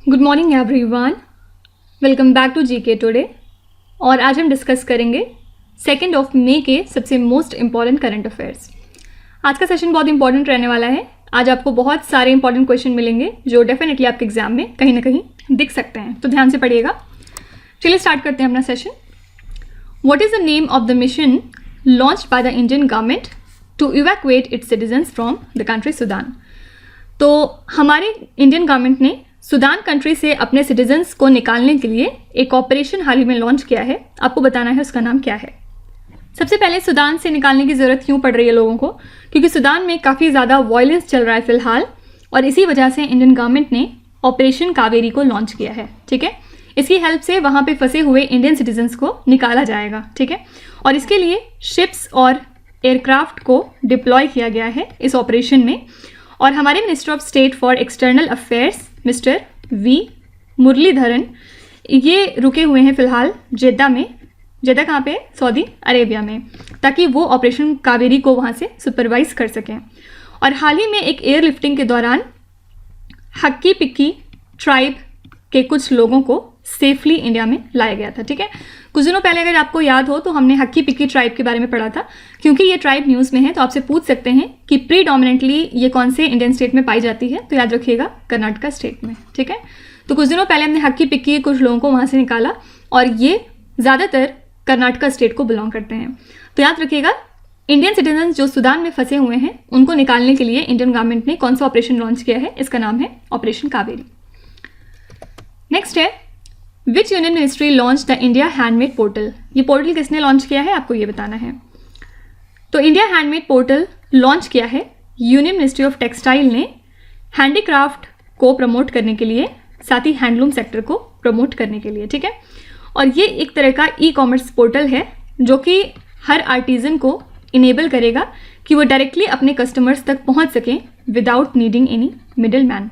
Good morning everyone, welcome back to GK today. और आज हम डिस्कस करेंगे 2 मई के सबसे मोस्ट इम्पॉर्टेंट करंट अफेयर्स। आज का सेशन बहुत इंपॉर्टेंट रहने वाला है। आज आपको बहुत सारे इंपॉर्टेंट क्वेश्चन मिलेंगे जो डेफिनेटली आपके एग्जाम में कहीं ना कहीं दिख सकते हैं, तो ध्यान से पढ़िएगा। चलिए स्टार्ट करते हैं अपना session. What is the name of the mission launched by the Indian government to evacuate its citizens from the country Sudan. तो हमारे इंडियन गवर्नमेंट ने सूडान कंट्री से अपने सिटीजन्स को निकालने के लिए एक ऑपरेशन हाल ही में लॉन्च किया है। आपको बताना है उसका नाम क्या है। सबसे पहले सूडान से निकालने की ज़रूरत क्यों पड़ रही है लोगों को, क्योंकि सूडान में काफ़ी ज़्यादा वायलेंस चल रहा है फिलहाल, और इसी वजह से इंडियन गवर्नमेंट ने ऑपरेशन कावेरी को लॉन्च किया है। ठीक है, इसकी हेल्प से वहाँ पे फंसे हुए इंडियन सिटीजन्स को निकाला जाएगा। ठीक है, और इसके लिए शिप्स और एयरक्राफ्ट को डिप्लॉय किया गया है इस ऑपरेशन में। और हमारे minister of state for external affairs mister V Muraleedharan ये रुके हुए हैं फिलहाल जेद्दा में। जेद्दा कहाँ पे? सऊदी अरेबिया में, ताकि वो ऑपरेशन कावेरी को वहाँ से सुपरवाइज कर सकें। और हाल ही में एक एयरलिफ्टिंग के दौरान हक्की पिक्की ट्राइब के कुछ लोगों को सेफली इंडिया में लाया गया था। ठीक है, कुछ दिनों पहले अगर आपको याद हो तो हमने हक्की पिक्की ट्राइब के बारे में पढ़ा था। क्योंकि ये ट्राइब न्यूज़ में है तो आपसे पूछ सकते हैं कि प्रीडोमिनेंटली ये कौन से इंडियन स्टेट में पाई जाती है, तो याद रखिएगा कर्नाटका स्टेट में। ठीक है, तो कुछ दिनों पहले हमने हक्की पिक्की कुछ लोगों को वहाँ से निकाला और ये ज़्यादातर कर्नाटका स्टेट को बिलोंग करते हैं। तो याद रखिएगा, इंडियन सिटीजन जो सूडान में फंसे हुए हैं उनको निकालने के लिए इंडियन गवर्नमेंट ने कौन सा ऑपरेशन लॉन्च किया है, इसका नाम है ऑपरेशन कावेरी। नेक्स्ट है, विच union ministry launch the India handmade portal. ये पोर्टल किसने लॉन्च किया है, आपको ये बताना है। तो इंडिया हैंडमेड पोर्टल लॉन्च किया है यूनियन मिनिस्ट्री ऑफ टेक्सटाइल ने, हैंडीक्राफ्ट को प्रमोट करने के लिए, साथ ही हैंडलूम सेक्टर को प्रमोट करने के लिए। ठीक है, और ये एक तरह का ई कॉमर्स पोर्टल है जो कि हर आर्टिजन को इनेबल करेगा कि वो डायरेक्टली अपने कस्टमर्स तक पहुंच सकें without needing any middle man.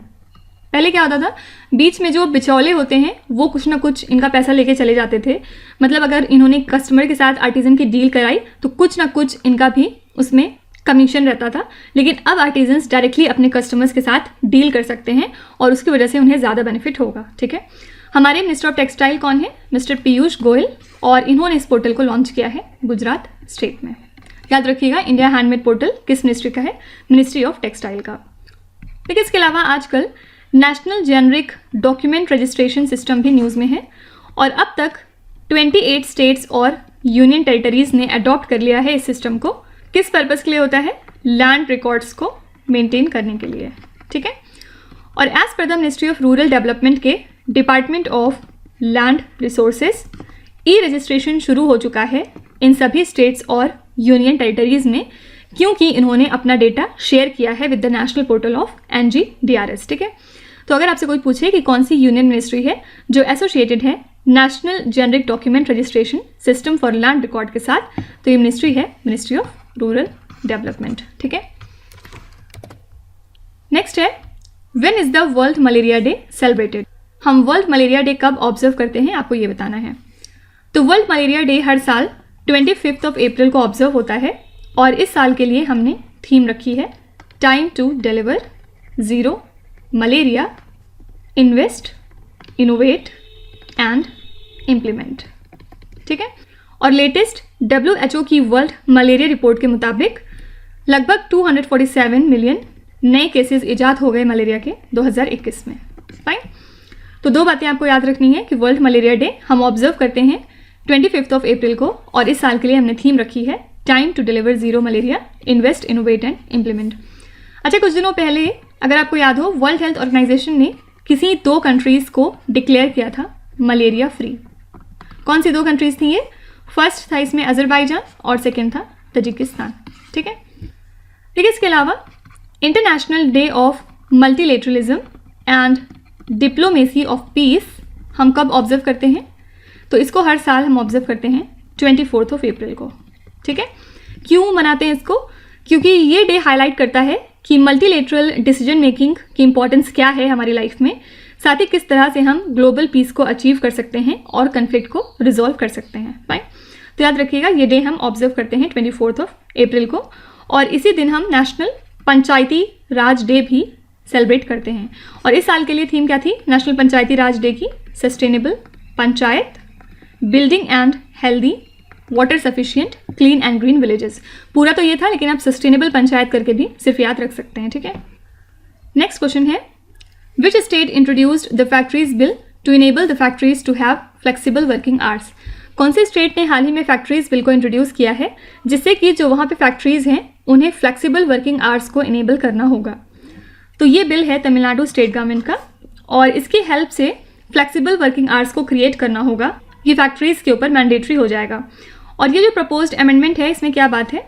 पहले क्या होता था, बीच में जो बिचौले होते हैं वो कुछ ना कुछ इनका पैसा लेके चले जाते थे। मतलब अगर इन्होंने कस्टमर के साथ आर्टिजन की डील कराई तो कुछ ना कुछ इनका भी उसमें कमीशन रहता था। लेकिन अब आर्टिजन्स डायरेक्टली अपने कस्टमर्स के साथ डील कर सकते हैं और उसकी वजह से उन्हें ज़्यादा बेनिफिट होगा। ठीक है, हमारे मिनिस्टर ऑफ टेक्सटाइल कौन है? मिस्टर पीयूष गोयल, और इन्होंने इस पोर्टल को लॉन्च किया है गुजरात स्टेट में। याद रखिएगा, इंडिया हैंडमेड पोर्टल किस मिनिस्ट्री का है? मिनिस्ट्री ऑफ टेक्सटाइल का। लेकिन इसके अलावा आजकल national generic document registration system भी न्यूज़ में है, और अब तक 28 स्टेट्स और यूनियन टेरिटरीज़ ने अडॉप्ट कर लिया है इस सिस्टम को। किस पर्पज़ के लिए होता है? लैंड रिकॉर्ड्स को मेंटेन करने के लिए। ठीक है, और as per the ministry of rural development के department of land resources, e registration शुरू हो चुका है इन सभी स्टेट्स और यूनियन टेरिटरीज़ में, क्योंकि इन्होंने अपना डेटा शेयर किया है with the national portal of NGDRS। ठीक है, तो अगर आपसे कोई पूछे कि कौन सी यूनियन मिनिस्ट्री है जो एसोसिएटेड है national generic document registration system for land record के साथ, तो ये मिनिस्ट्री है मिनिस्ट्री ऑफ रूरल डेवलपमेंट। ठीक है, नेक्स्ट है, when is the world malaria day celebrated. हम वर्ल्ड मलेरिया डे कब ऑब्जर्व करते हैं, आपको ये बताना है। तो वर्ल्ड मलेरिया डे हर साल 25 अप्रैल को ऑब्जर्व होता है, और इस साल के लिए हमने थीम रखी है time to deliver zero malaria, invest, innovate and implement. ठीक है, और लेटेस्ट WHO की वर्ल्ड मलेरिया रिपोर्ट के मुताबिक लगभग 247 मिलियन नए केसेस ईजाद हो गए मलेरिया के 2021 में। फाइन, तो दो बातें आपको याद रखनी है कि वर्ल्ड मलेरिया डे हम ऑब्जर्व करते हैं 25 अप्रैल को, और इस साल के लिए हमने थीम रखी है time to deliver zero malaria, invest, innovate and implement. अच्छा, कुछ दिनों पहले अगर आपको याद हो, वर्ल्ड हेल्थ ऑर्गेनाइजेशन ने किसी 2 कंट्रीज़ को डिक्लेयर किया था मलेरिया फ्री। कौन सी 2 कंट्रीज़ थी ये? फर्स्ट था इसमें अजरबैजान और सेकेंड था तजिकिस्तान। ठीक है, लेकिन इसके अलावा international day of multilateralism and diplomacy of peace हम कब ऑब्जर्व करते हैं? तो इसको हर साल हम ऑब्जर्व करते हैं 24 अप्रैल को। ठीक है, क्यों मनाते हैं इसको? क्योंकि ये डे हाईलाइट करता है कि मल्टीलेटरल डिसीजन मेकिंग की इंपॉर्टेंस क्या है हमारी लाइफ में, साथ ही किस तरह से हम ग्लोबल पीस को अचीव कर सकते हैं और कन्फ्लिक्ट को रिजॉल्व कर सकते हैं। फाइन, तो याद रखिएगा, ये डे हम ऑब्जर्व करते हैं 24 अप्रैल को, और इसी दिन हम नेशनल पंचायती राज डे भी सेलिब्रेट करते हैं। और इस साल के लिए थीम क्या थी नेशनल पंचायती राज डे की? Sustainable panchayat, building and healthy, water sufficient, clean and green villages. पूरा तो ये था, लेकिन आप सस्टेनेबल पंचायत करके भी सिर्फ याद रख सकते हैं, ठीक है। नेक्स्ट क्वेश्चन है, which state introduced the factories bill to enable the factories to have flexible working hours? कौन से स्टेट ने हाल ही में फैक्ट्रीज बिल को इंट्रोड्यूस किया है जिससे कि जो वहाँ पे फैक्ट्रीज हैं उन्हें फ्लेक्सिबल वर्किंग आवर्स को इनेबल करना होगा? तो ये बिल है तमिलनाडु स्टेट गवर्नमेंट का, और इसकी हेल्प से फ्लेक्सिबल वर्किंग आवर्स को क्रिएट करना होगा। ये फैक्ट्रीज के ऊपर मैंडेटरी हो जाएगा। और ये जो प्रपोज्ड अमेंडमेंट है, इसमें क्या बात है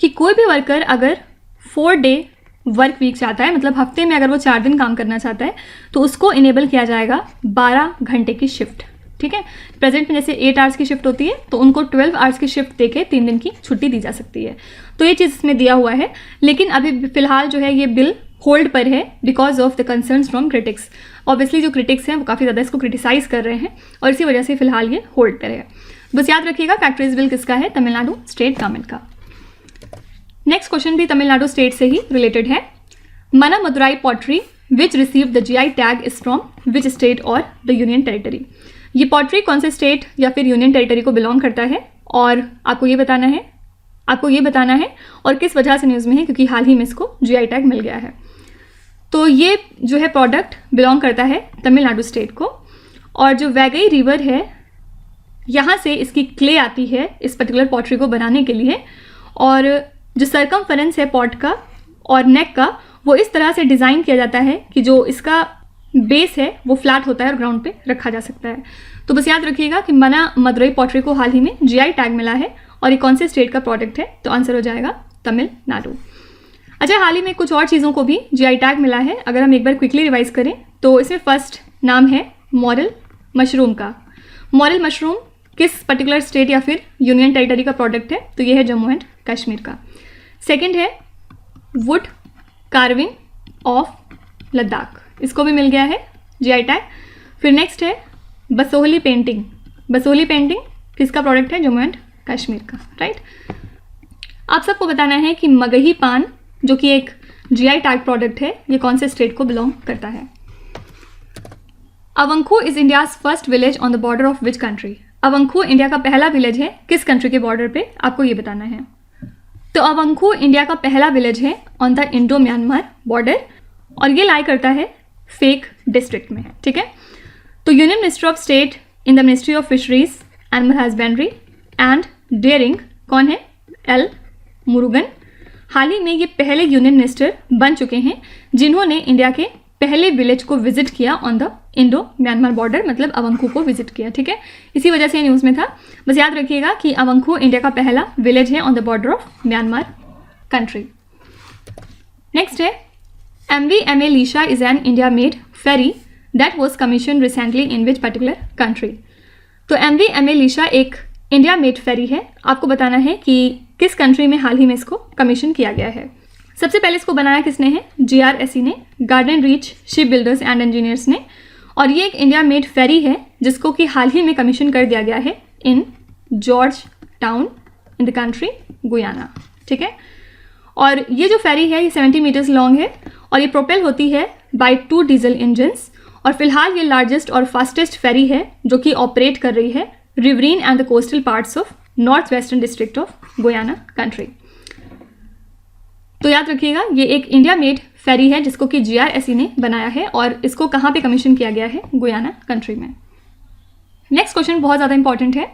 कि कोई भी वर्कर अगर 4 डे वर्क वीक चाहता है, मतलब हफ्ते में अगर वो 4 दिन काम करना चाहता है, तो उसको इनेबल किया जाएगा 12 घंटे की शिफ्ट, ठीक है। प्रेजेंट में जैसे 8 आवर्स की शिफ्ट होती है, तो उनको 12 आवर्स की शिफ्ट देके 3 दिन की छुट्टी दी जा सकती है। तो ये चीज़ इसमें दिया हुआ है, लेकिन अभी फिलहाल जो है ये बिल होल्ड पर है because of the concerns from critics. Obviously जो क्रिटिक्स हैं वो काफ़ी ज़्यादा इसको क्रिटिसाइज कर रहे हैं, और इसी वजह से फिलहाल ये होल्ड पर है। बस याद रखिएगा फैक्ट्रीज बिल किसका है? तमिलनाडु स्टेट गवर्नमेंट का। नेक्स्ट क्वेश्चन भी तमिलनाडु स्टेट से ही रिलेटेड है। मना Madurai pottery which receive the GI tag is from which state और द यूनियन टेरिटरी? ये पॉटरी कौन से स्टेट या फिर यूनियन टेरिटरी को बिलोंग करता है, और आपको ये बताना है और किस वजह से न्यूज़ में है, क्योंकि हाल ही में इसको GI टैग मिल गया है। तो ये जो है प्रोडक्ट बिलोंग करता है तमिलनाडु स्टेट को, और जो वैगई रिवर है यहाँ से इसकी क्ले आती है इस पर्टिकुलर पॉटरी को बनाने के लिए, और जो सरकमफेरेंस है पॉट का और नेक का, वो इस तरह से डिज़ाइन किया जाता है कि जो इसका बेस है वो फ्लैट होता है और ग्राउंड पे रखा जा सकता है। तो बस याद रखिएगा कि मना मदुरई पॉटरी को हाल ही में GI टैग मिला है, और ये कौन से स्टेट का प्रोडक्ट है? तो आंसर हो जाएगा तमिलनाडु। अच्छा, हाल ही में कुछ और चीज़ों को भी GI टैग मिला है। अगर हम एक बार क्विकली रिवाइज करें तो इसमें फर्स्ट नाम है मॉरल मशरूम का। मॉरल मशरूम किस पर्टिकुलर स्टेट या फिर यूनियन टेरिटरी का प्रोडक्ट है? तो ये है जम्मू एंड कश्मीर का। सेकंड है वुड कार्विंग ऑफ लद्दाख, इसको भी मिल गया है GI टैग। फिर नेक्स्ट है बसोहली पेंटिंग। बसोहली पेंटिंग किसका प्रोडक्ट है? जम्मू एंड कश्मीर का, राइट। आप सबको बताना है कि मगही पान जो कि एक GI टैग प्रोडक्ट है, ये कौन से स्टेट को बिलोंग करता है? Avankhu is India's first village on the border of which country? Avankhu India का पहला विलेज है किस कंट्री के बॉर्डर पे? आपको ये बताना है। तो अवंखू इंडिया का पहला विलेज है on the Indo Myanmar border, और ये लाई करता है फेक डिस्ट्रिक्ट में, ठीक है। तो union minister of state in the ministry of fisheries, animal husbandry and dairying कौन है? एल मुरुगन। हाल ही में ये पहले यूनियन मिनिस्टर बन चुके हैं जिन्होंने इंडिया के पहले विलेज को विजिट किया on the Indo Myanmar border, मतलब अवंखू को विजिट किया, ठीक है। इसी वजह से न्यूज़ में था। बस याद रखिएगा कि अवंखू इंडिया का पहला विलेज है on the border of Myanmar country. Next है MV Lisha is an India made ferry that was commission recently in which particular country? तो MV लीशा एक इंडिया मेड फेरी है। आपको बताना है कि किस कंट्री में हाल ही में इसको कमीशन किया गया है। सबसे पहले इसको बनाया किसने है? GRSE ने, garden reach ship builders and engineers ने, और ये एक इंडिया मेड फेरी है जिसको कि हाल ही में कमीशन कर दिया गया है in Georgetown in the country Guyana, ठीक है। और ये जो फेरी है ये 70 मीटर्स लॉन्ग है, और ये प्रोपेल होती है बाय 2 डीजल इंजन्स, और फिलहाल ये लार्जेस्ट और फास्टेस्ट फेरी है जो कि ऑपरेट कर रही है riverine and the coastal parts of north western district of Guyana country. तो याद रखिएगा ये एक इंडिया मेड फेरी है जिसको कि GRSE ने बनाया है, और इसको कहाँ पे कमीशन किया गया है? गुयाना कंट्री में। नेक्स्ट क्वेश्चन बहुत ज़्यादा इंपॉर्टेंट है।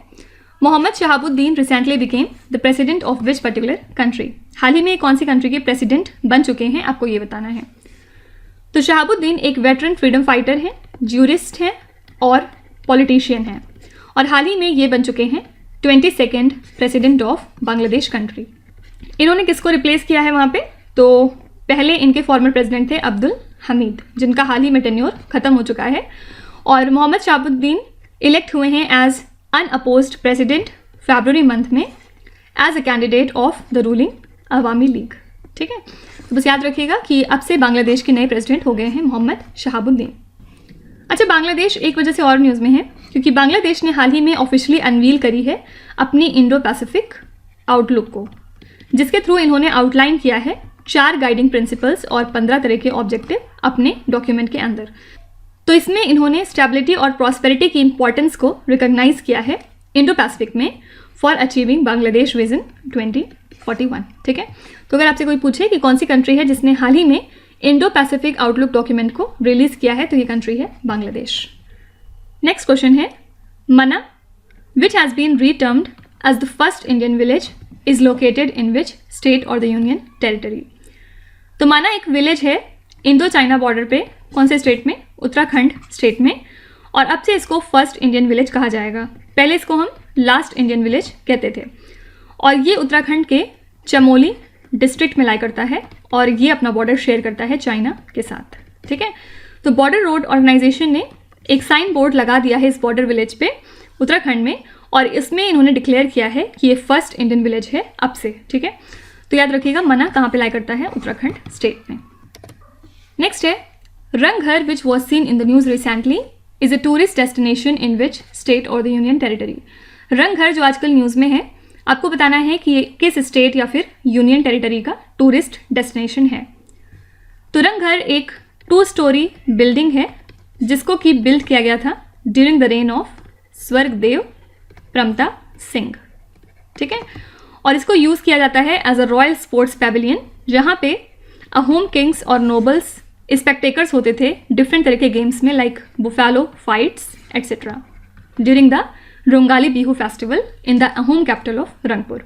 Mohammed Shahabuddin recently became the president of which particular country? हाल ही में कौन सी कंट्री के प्रेसिडेंट बन चुके हैं? आपको ये बताना है। तो शहाबुद्दीन एक वेटरन फ्रीडम फाइटर है, ज्यूरिस्ट है और पॉलिटिशियन है, और हाल ही में ये बन चुके हैं 22nd president of Bangladesh country. इन्होंने किसको रिप्लेस किया है वहाँ पे? तो पहले इनके फॉर्मर प्रेसिडेंट थे अब्दुल हमीद, जिनका हाल ही में टेन्योर खत्म हो चुका है, और मोहम्मद शहाबुद्दीन इलेक्ट हुए हैं एज अनअपोज्ड प्रेसिडेंट फरवरी मंथ में as a candidate of the ruling Awami League, ठीक है। तो बस याद रखिएगा कि अब से बांग्लादेश के नए प्रेसिडेंट हो गए हैं मोहम्मद शहाबुद्दीन। अच्छा, बांग्लादेश एक वजह से और न्यूज़ में है क्योंकि बांग्लादेश ने हाल ही में ऑफिशियली अनवील करी है अपनी इंडो पैसिफिक आउटलुक को, जिसके थ्रू इन्होंने आउटलाइन किया है 4 गाइडिंग प्रिंसिपल्स और 15 तरह के ऑब्जेक्टिव अपने डॉक्यूमेंट के अंदर। तो इसमें इन्होंने स्टेबिलिटी और प्रॉस्पेरिटी की इंपॉर्टेंस को रिकॉग्नाइज किया है इंडो पैसिफिक में फॉर अचीविंग बांग्लादेश विजन 2041। ठीक है, तो अगर आपसे कोई पूछे कि कौन सी कंट्री है जिसने हाल ही में इंडो पैसिफिक आउटलुक डॉक्यूमेंट को रिलीज किया है, तो ये कंट्री है बांग्लादेश। नेक्स्ट क्वेश्चन है, Mana which has been retermed as the first Indian village is located in which state और द यूनियन टेरिटरी। तो माना एक विलेज है इंडो चाइना बॉर्डर पे, कौन से स्टेट में? उत्तराखंड स्टेट में, और अब से इसको फर्स्ट इंडियन विलेज कहा जाएगा। पहले इसको हम लास्ट इंडियन विलेज कहते थे, और ये उत्तराखंड के चमोली डिस्ट्रिक्ट में लाई करता है, और ये अपना बॉर्डर शेयर करता है चाइना के साथ। ठीक है, तो बॉर्डर रोड ऑर्गेनाइजेशन ने एक साइन बोर्ड लगा दिया है इस बॉर्डर विलेज पे उत्तराखंड में, और इसमें इन्होंने डिक्लेयर किया है कि ये फर्स्ट इंडियन विलेज है अब से। ठीक है, तो याद रखिएगा मना कहाँ पे लाई करता है? उत्तराखंड स्टेट में। नेक्स्ट है, Rangghar which was seen in the news recently is a tourist destination in which state और द यूनियन टेरिटरी। रंगघर जो आजकल न्यूज़ में है, आपको बताना है कि ये किस स्टेट या फिर यूनियन टेरिटरी का टूरिस्ट डेस्टिनेशन है। तो रंगघर एक 2 स्टोरी बिल्डिंग है जिसको कि बिल्ड किया गया था during the reign of Swargadeo Pramatta Singh. ठीक है, और इसको यूज़ किया जाता है as a royal sports pavilion, जहाँ पे अहोम किंग्स और नोबल्स स्पेक्टेकर्स होते थे डिफरेंट तरह के गेम्स में, like buffalo fights etcetera during the Rongali Bihu festival in the Ahom capital of Rangpur.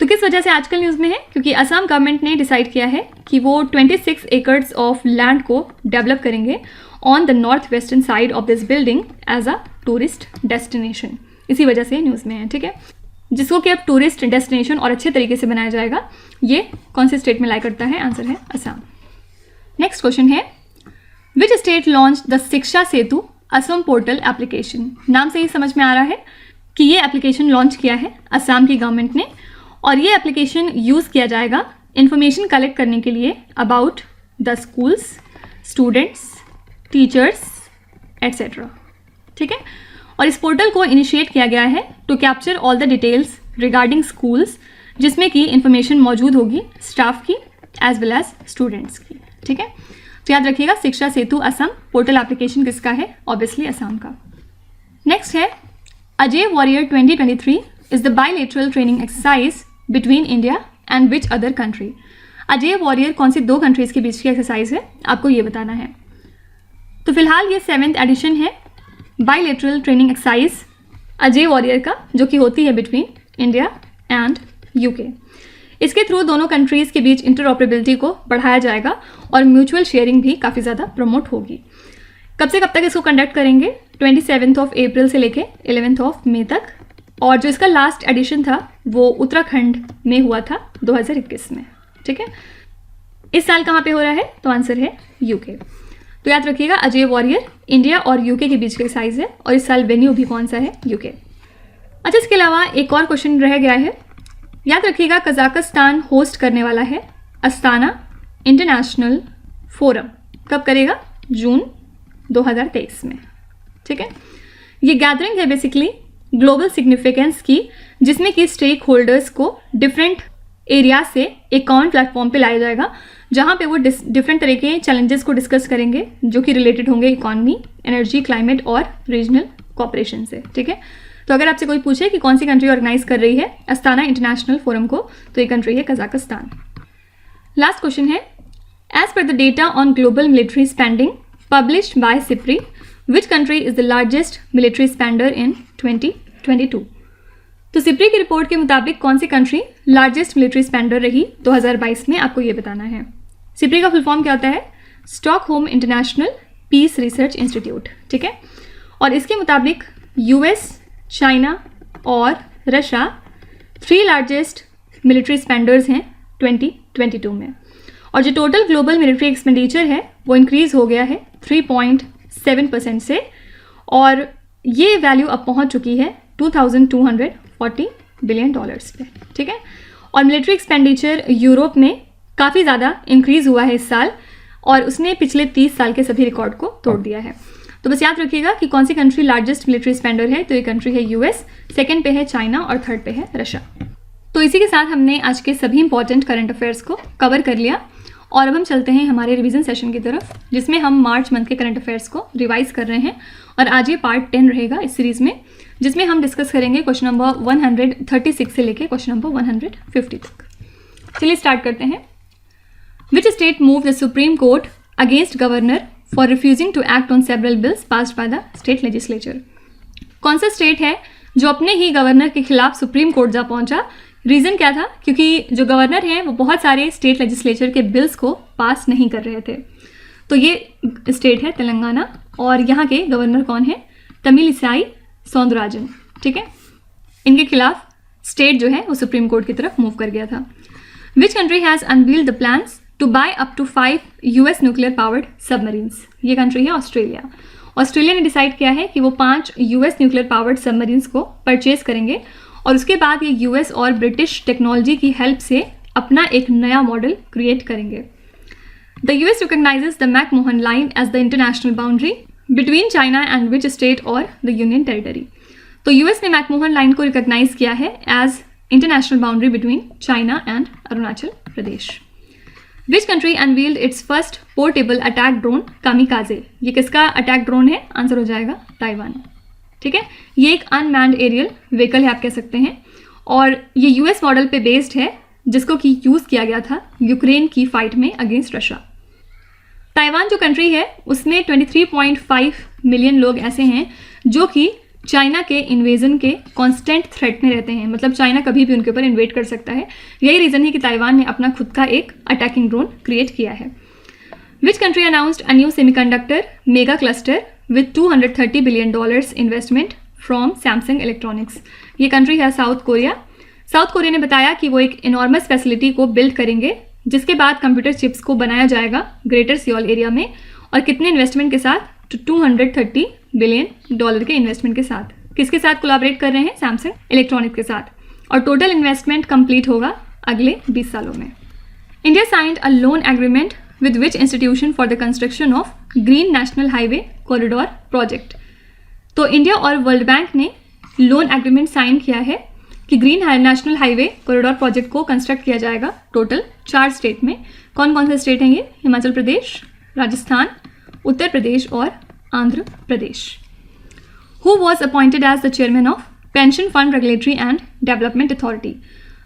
तो किस वजह से आजकल न्यूज़ में है? क्योंकि असम गवर्नमेंट ने डिसाइड किया है कि वो 26 एकर्स ऑफ लैंड को डेवलप करेंगे on the north western side of this building as a tourist destination. इसी वजह से न्यूज़ में है। ठीक है, जिसको कि अब टूरिस्ट डेस्टिनेशन और अच्छे तरीके से बनाया जाएगा। ये कौन से स्टेट में लाई करता है? आंसर है असम। नेक्स्ट क्वेश्चन है, विच स्टेट लॉन्च द शिक्षा सेतु असम पोर्टल एप्लीकेशन। नाम से ही समझ में आ रहा है कि ये एप्लीकेशन लॉन्च किया है असम की गवर्नमेंट ने, और ये एप्लीकेशन यूज़ किया जाएगा इंफॉर्मेशन कलेक्ट करने के लिए about the schools, students, teachers etcetera. ठीक है, और इस पोर्टल को इनिशिएट किया गया है to capture all the details regarding schools, जिसमें कि इंफॉर्मेशन मौजूद होगी स्टाफ की एज वेल एज स्टूडेंट्स की। ठीक है, तो याद रखिएगा शिक्षा सेतु असम पोर्टल एप्लीकेशन किसका है? ऑब्वियसली असम का। नेक्स्ट है, Ajay warrior 2023 is the bilateral training exercise between India and which other country. Ajay warrior कौन सी 2 कंट्रीज़ के बीच की एक्सरसाइज है, आपको ये बताना है। तो फिलहाल ये 7th एडिशन है bilateral training exercise Ajay warrior का, जो कि होती है बिटवीन इंडिया एंड यूके। इसके थ्रू दोनों कंट्रीज़ के बीच इंटरऑपरेबिलिटी को बढ़ाया जाएगा और म्यूचुअल शेयरिंग भी काफ़ी ज़्यादा प्रमोट होगी। कब से कब तक इसको कंडक्ट करेंगे? 27 अप्रैल से लेके 11 मई तक, और जो इसका लास्ट एडिशन था वो उत्तराखंड में हुआ था 2021 में। ठीक है, इस साल कहाँ पे हो रहा है? तो आंसर है यूके। तो याद रखिएगा अजय वॉरियर इंडिया और यूके के बीच का एक्सरसाइज है, और इस साल वेन्यू भी कौन सा है? यूके। अच्छा, इसके अलावा एक और क्वेश्चन रह गया है, याद रखिएगा कजाकिस्तान होस्ट करने वाला है अस्ताना इंटरनेशनल फोरम। कब करेगा? जून 2023 में। ठीक है, ये गैदरिंग है बेसिकली ग्लोबल सिग्निफिकेंस की, जिसमें कि स्टेक होल्डर्स को डिफरेंट एरिया से एक कॉमन प्लेटफॉर्म पे लाया जाएगा, जहाँ पे वो डिफरेंट तरह के चैलेंजेस को डिस्कस करेंगे जो कि रिलेटेड होंगे इकॉनमी, एनर्जी, क्लाइमेट और रीजनल कोऑपरेशन से। ठीक है, तो अगर आपसे कोई पूछे कि कौन सी कंट्री ऑर्गेनाइज कर रही है अस्ताना इंटरनेशनल फोरम को, तो ये कंट्री है कजाकिस्तान। लास्ट क्वेश्चन है, as per the data on global military spending published by SIPRI, which country is the largest military spender in 2022। तो सिप्री की रिपोर्ट के मुताबिक कौन सी कंट्री लार्जेस्ट मिलिट्री स्पेंडर रही 2022 में, आपको ये बताना है। सिप्री का फुल फॉर्म क्या होता है? Stockholm International Peace Research Institute. ठीक है, और इसके मुताबिक यूएस, चाइना और रशिया 3 लार्जेस्ट मिलिट्री स्पेंडर्स हैं 2022 में, और जो टोटल ग्लोबल मिलिट्री एक्सपेंडिचर है वो इंक्रीज़ हो गया है 3.7% से, और ये वैल्यू अब पहुंच चुकी है $2,240 बिलियन पे। ठीक है, और मिलिट्री एक्सपेंडिचर यूरोप में काफ़ी ज़्यादा इंक्रीज़ हुआ है इस साल, और उसने पिछले 30 साल के सभी रिकॉर्ड को तोड़ दिया है। तो बस याद रखिएगा कि कौन सी कंट्री लार्जेस्ट मिलिट्री स्पेंडर है, तो ये कंट्री है यूएस, सेकंड पे है चाइना और थर्ड पे है रशिया। तो इसी के साथ हमने आज के सभी इंपॉर्टेंट करंट अफेयर्स को कवर कर लिया और अब हम चलते हैं हमारे रिवीजन सेशन की तरफ, जिसमें हम मार्च मंथ के करंट अफेयर्स को रिवाइज कर रहे हैं। और आज ये पार्ट 10 रहेगा इस सीरीज़ में, जिसमें हम डिस्कस करेंगे क्वेश्चन नंबर 136 से लेकर क्वेश्चन नंबर 150 तक। चलिए स्टार्ट करते हैं। Which state move the supreme court against governor for refusing to act on several bills passed by the state legislature? कौन सा स्टेट है जो अपने ही गवर्नर के खिलाफ सुप्रीम कोर्ट जा पहुंचा? रीज़न क्या था? क्योंकि जो गवर्नर हैं वो बहुत सारे स्टेट लेजिस्लेचर के बिल्स को पास नहीं कर रहे थे। तो ये स्टेट है तेलंगाना और यहाँ के गवर्नर कौन है? तमिलिसाई सौंदरराजन। ठीक है, इनके खिलाफ स्टेट जो है वो सुप्रीम कोर्ट की तरफ मूव कर गया था। Which country has unveiled the plans to buy up to 5 US nuclear powered submarines? ये कंट्री है ऑस्ट्रेलिया। ऑस्ट्रेलिया ने डिसाइड किया है कि वो 5 US न्यूक्लियर पावर्ड सबमरीन्स को परचेज करेंगे और उसके बाद ये US और ब्रिटिश टेक्नोलॉजी की हेल्प से अपना एक नया मॉडल क्रिएट करेंगे। The US recognizes the McMahon line as the international boundary between China and which state और द यूनियन टेरिटरी? तो US ने मैकमोहन लाइन को रिकॉग्नाइज किया है as international boundary between China and Arunachal Pradesh. Which country unveiled its first portable attack drone kamikaze? ये किसका attack drone है? Answer हो जाएगा ताइवान। ठीक है, ये एक अनमैन्ड एरियल व्हीकल है आप कह सकते हैं और ये US मॉडल पे बेस्ड है जिसको कि यूज़ किया गया था यूक्रेन की फाइट में अगेंस्ट रशिया। ताइवान जो कंट्री है उसमें 23.5 मिलियन लोग ऐसे हैं जो कि चाइना के इन्वेजन के कांस्टेंट थ्रेट में रहते हैं, मतलब चाइना कभी भी उनके ऊपर इन्वेट कर सकता है। यही रीज़न है कि ताइवान ने अपना खुद का एक अटैकिंग ड्रोन क्रिएट किया है। Which country announced a new semiconductor mega cluster with $230 billion investment from Samsung electronics? ये कंट्री है साउथ कोरिया। साउथ कोरिया ने बताया कि वो एक इनॉर्मस फैसिलिटी को बिल्ड करेंगे जिसके बाद कंप्यूटर चिप्स को बनाया जाएगा ग्रेटर सियोल एरिया में, और कितने इन्वेस्टमेंट के साथ? तो $230 बिलियन के इन्वेस्टमेंट के साथ। किसके साथ कोलैबोरेट कर रहे हैं? सैमसंग इलेक्ट्रॉनिक्स के साथ। और टोटल इन्वेस्टमेंट कंप्लीट होगा अगले 20 सालों में। India signed a loan agreement with which institution for the construction of green national highway corridor project? तो इंडिया और वर्ल्ड बैंक ने लोन एग्रीमेंट साइन किया है कि green national highway corridor project को कंस्ट्रक्ट किया जाएगा टोटल 4 स्टेट में। कौन कौन से स्टेट हैं ये? हिमाचल प्रदेश, राजस्थान, उत्तर प्रदेश और Andhra Pradesh. Who was appointed as the chairman of pension fund regulatory and development authority?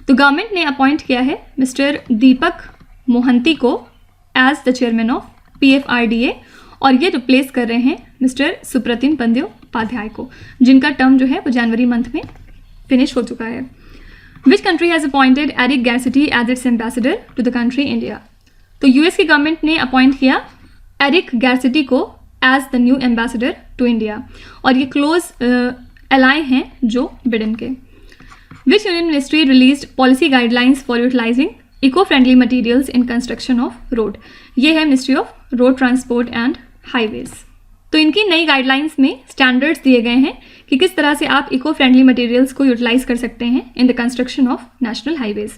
तो गवर्नमेंट ने अपॉइंट किया है मिस्टर दीपक मोहंती को as the chairman of PFRDA और ये रिप्लेस कर रहे हैं मिस्टर सुब्रतिन बंद्योपाध्याय को, जिनका टर्म जो है वो जनवरी मंथ में फिनिश हो चुका है। Which country has appointed Eric Garcetti as its ambassador to the country India? तो US की गवर्नमेंट ने अपॉइंट किया एरिक गैरसिटी को as the new ambassador to India और ये क्लोज एलाय हैं जो बिडेन के। Which union ministry released policy guidelines for utilising eco friendly materials in construction of road? ये है ministry of road transport and highways. तो इनकी नई guidelines में स्टैंडर्ड्स दिए गए हैं कि किस तरह से आप इको फ्रेंडली मटीरियल्स को यूटिलाइज कर सकते हैं in the construction of national highways.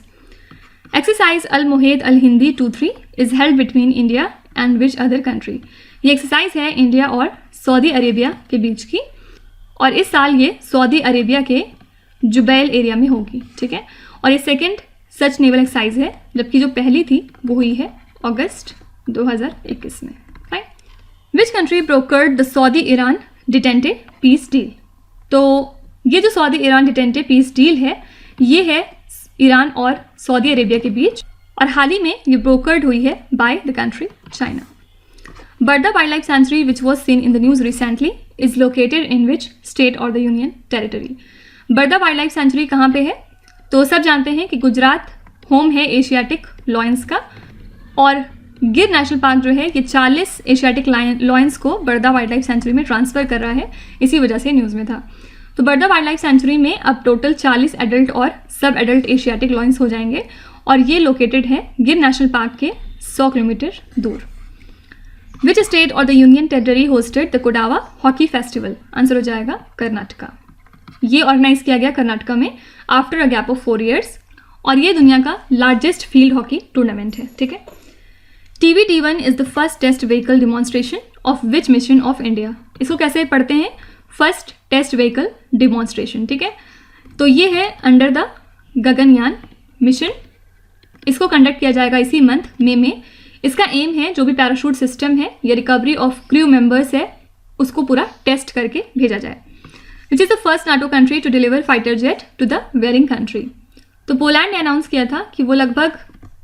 Exercise Al Mohed Al Hindi 2-3 is held between India and which other country? ये एक्सरसाइज है इंडिया और सऊदी अरेबिया के बीच की और इस साल ये सऊदी अरेबिया के जुबैल एरिया में होगी। ठीक है, और ये सेकंड सच नेवल एक्सरसाइज है, जबकि जो पहली थी वो हुई है अगस्त 2021 में। Fine. Which country brokered the Saudi Iran detente peace deal? तो ये जो Saudi Iran detente peace deal है ये है ईरान और सऊदी अरेबिया के बीच और हाल ही में ये ब्रोकर्ड हुई है by the country China. Barda Wildlife Sanctuary, which was seen in the news recently, is located in which state or the union territory? Barda Wildlife Sanctuary कहाँ पे है? तो सब जानते हैं कि गुजरात होम है एशियाटिक लॉयंस का और गिर नेशनल पार्क जो है ये 40 एशियाटिक लॉयंस को बर्दा वाइल्ड लाइफ सेंचुरी में ट्रांसफ़र कर रहा है, इसी वजह से न्यूज़ में था। तो बर्दा वाइल्ड लाइफ सेंचुरी में अब टोटल 40 एडल्ट और सब एडल्ट एशियाटिक लॉयंस हो जाएंगे और ये लोकेटेड है गिर नेशनल पार्क के 100 किलोमीटर दूर। विच स्टेट और the union territory hosted the Kodava hockey festival? Answer हो जाएगा कर्नाटका। ये ऑर्गेनाइज किया गया कर्नाटका में after a gap of 4 years और ये दुनिया का लार्जेस्ट फील्ड हॉकी टूर्नामेंट है। ठीक है, TVT-1 is the first test vehicle demonstration of which mission of India? इसको कैसे पढ़ते हैं? First test vehicle demonstration. ठीक है, तो ये है अंडर द गगनयान मिशन, इसको कंडक्ट किया जाएगा इसी मंथ मई में। इसका एम है जो भी पैराशूट सिस्टम है या रिकवरी ऑफ क्रू मेंबर्स है उसको पूरा टेस्ट करके भेजा जाए। Which is the first NATO country to deliver fighter jet to the warring country. तो पोलैंड ने अनाउंस किया था कि वो लगभग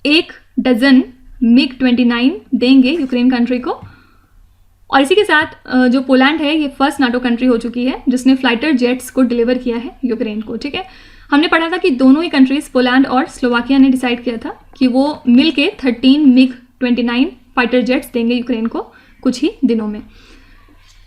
1 डजन MiG-29 देंगे यूक्रेन कंट्री को। और इसी के साथ जो पोलैंड है ये फर्स्ट नाटो कंट्री हो चुकी है जिसने फाइटर जेट्स को डिलीवर किया है यूक्रेन को। ठीक है, हमने पढ़ा था कि दोनों ही कंट्रीज पोलैंड और स्लोवाकिया ने डिसाइड किया था कि वो मिल के 13 MiG-29 फाइटर जेट्स देंगे यूक्रेन को कुछ ही दिनों में।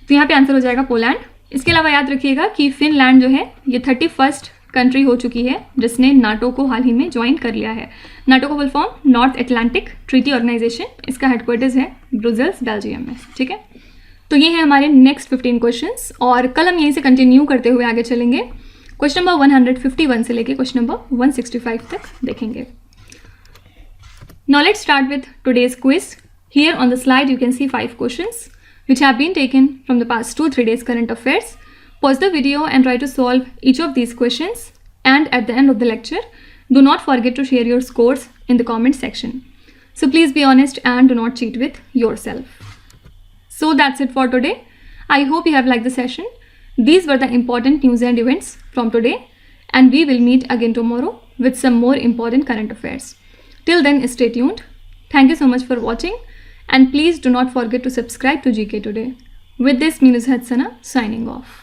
तो यहाँ पे आंसर हो जाएगा पोलैंड। इसके अलावा याद रखिएगा कि फिनलैंड जो है ये 31st कंट्री हो चुकी है जिसने नाटो को हाल ही में ज्वाइन कर लिया है। नाटो का full form north Atlantic treaty organization, इसका हेडक्वार्टर्स है ब्रुसेल्स बेल्जियम में। ठीक है, तो ये है हमारे नेक्स्ट 15 क्वेश्चंस और कल हम यहीं से कंटिन्यू करते हुए आगे चलेंगे। क्वेश्चन नंबर 151 से लेके क्वेश्चन नंबर 165 तक देखेंगे। Now let's start with today's quiz. Here on the slide you can see 5 questions which have been taken from the past 2-3 days current affairs. Pause the video and try to solve each of these questions, and at the end of the lecture do not forget to share your scores in the comment section. So please be honest and do not cheat with yourself. So that's it for today. I hope you have liked the session. These were the important news and events from today, and we will meet again tomorrow with some more important current affairs. Till then, stay tuned. Thank you so much for watching, and please do not forget to subscribe to GK Today. With this, me Nuzhat Sana signing off.